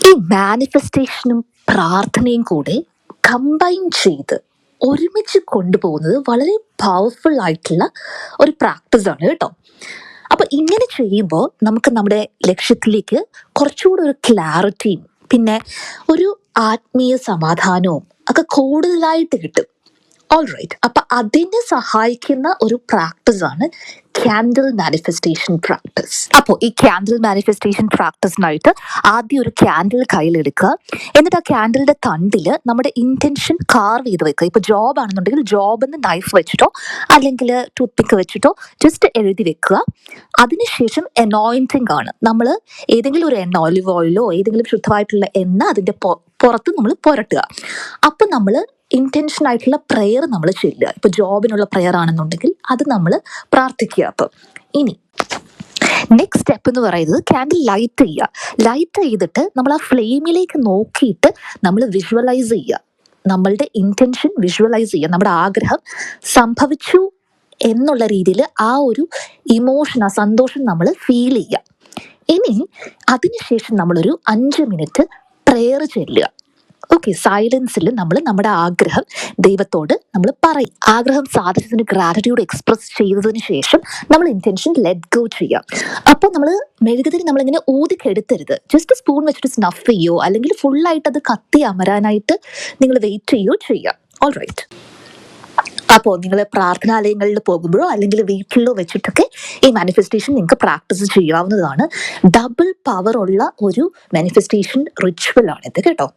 ഈ മാനിഫെസ്റ്റേഷനും പ്രാർത്ഥനയും കൂടെ കമ്പൈൻ ചെയ്ത് ഒരുമിച്ച് കൊണ്ടുപോകുന്നത് വളരെ പവർഫുൾ ആയിട്ടുള്ള ഒരു പ്രാക്ടീസാണ് കേട്ടോ. അപ്പൊ ഇങ്ങനെ ചെയ്യുമ്പോൾ നമുക്ക് നമ്മുടെ ലക്ഷ്യത്തിലേക്ക് കുറച്ചുകൂടി ഒരു ക്ലാരിറ്റിയും പിന്നെ ഒരു ആത്മീയ സമാധാനവും ഒക്കെ കൂടുതലായിട്ട് കിട്ടും. ഓൾറൈറ്റ്, അപ്പൊ അതിനെ സഹായിക്കുന്ന ഒരു പ്രാക്ടീസ് ആണ് ക്യാൻഡിൽ മാനിഫെസ്റ്റേഷൻ പ്രാക്ടീസ്. അപ്പോൾ ഈ ക്യാൻഡിൽ മാനിഫെസ്റ്റേഷൻ പ്രാക്ടീസിനായിട്ട് ആദ്യം ഒരു ക്യാൻഡിൽ കയ്യിലെടുക്കുക. എന്നിട്ട് ആ ക്യാൻഡിലിന്റെ തണ്ടിൽ നമ്മുടെ ഇന്റൻഷൻ കാർവ് ചെയ്ത് വെക്കുക. ഇപ്പൊ ജോബ് ആണെന്നുണ്ടെങ്കിൽ ജോബ് എന്ന് നൈഫ് വെച്ചിട്ടോ അല്ലെങ്കിൽ ടൂത്ത് പിക്ക് വെച്ചിട്ടോ ജസ്റ്റ് എഴുതി വെക്കുക. അതിനുശേഷം അനോയിന്റിങ് ആണ്, നമ്മൾ ഏതെങ്കിലും ഒരു എണ്ണ, ഒലിവ് ഓയിലോ ഏതെങ്കിലും ശുദ്ധമായിട്ടുള്ള എണ്ണ അതിന്റെ പുറത്ത് നമ്മൾ പുരട്ടുക. അപ്പൊ നമ്മൾ ഇന്റൻഷൻ ആയിട്ടുള്ള പ്രെയർ നമ്മൾ ചെല്ലുക. ഇപ്പൊ ജോബിനുള്ള പ്രെയർ ആണെന്നുണ്ടെങ്കിൽ അത് നമ്മൾ പ്രാർത്ഥിക്കുക. അപ്പം ഇനി നെക്സ്റ്റ് സ്റ്റെപ്പ് എന്ന് പറയുന്നത് ക്യാൻഡിൽ ലൈറ്റ് ചെയ്യുക. ലൈറ്റ് ചെയ്തിട്ട് നമ്മൾ ആ ഫ്ലെയിമിലേക്ക് നോക്കിയിട്ട് നമ്മൾ വിഷ്വലൈസ് ചെയ്യുക. നമ്മളുടെ ഇന്റൻഷൻ വിഷ്വലൈസ് ചെയ്യുക. നമ്മുടെ ആഗ്രഹം സംഭവിച്ചു എന്നുള്ള രീതിയിൽ ആ ഒരു ഇമോഷൻ, ആ സന്തോഷം നമ്മൾ ഫീൽ ചെയ്യുക. ഇനി അതിനുശേഷം നമ്മളൊരു 5 മിനിറ്റ് പ്രെയർ ചെല്ലുക. ഓക്കെ, സൈലൻസിൽ നമ്മൾ നമ്മുടെ ആഗ്രഹം ദൈവത്തോട് നമ്മൾ പറയും. ആഗ്രഹം സാധിച്ചതിന് ഗ്രാറ്റിറ്റ്യൂഡ് എക്സ്പ്രസ് ചെയ്തതിന് ശേഷം നമ്മൾ ഇന്റൻഷൻ ലെറ്റ് ഗോ ചെയ്യാം. അപ്പോൾ നമ്മൾ മെഴുകുതിരി നമ്മളിങ്ങനെ ഊതിക്കെടുത്തരുത്. ജസ്റ്റ് സ്പൂൺ വെച്ചിട്ട് സ്നഫ് ചെയ്യോ അല്ലെങ്കിൽ ഫുള്ളായിട്ട് അത് കത്തി അമരാനായിട്ട് നിങ്ങൾ വെയിറ്റ് ചെയ്യോ ചെയ്യാം. ഓൾറൈറ്റ്, അപ്പോൾ നിങ്ങൾ പ്രാർത്ഥനാലയങ്ങളിൽ പോകുമ്പോഴോ അല്ലെങ്കിൽ വീട്ടിലോ വെച്ചിട്ടൊക്കെ ഈ മാനിഫെസ്റ്റേഷൻ നിങ്ങൾക്ക് പ്രാക്ടീസ് ചെയ്യാവുന്നതാണ്. ഡബിൾ പവർ ഉള്ള ഒരു മാനിഫെസ്റ്റേഷൻ റിച്വൽ ആണിത് കേട്ടോ.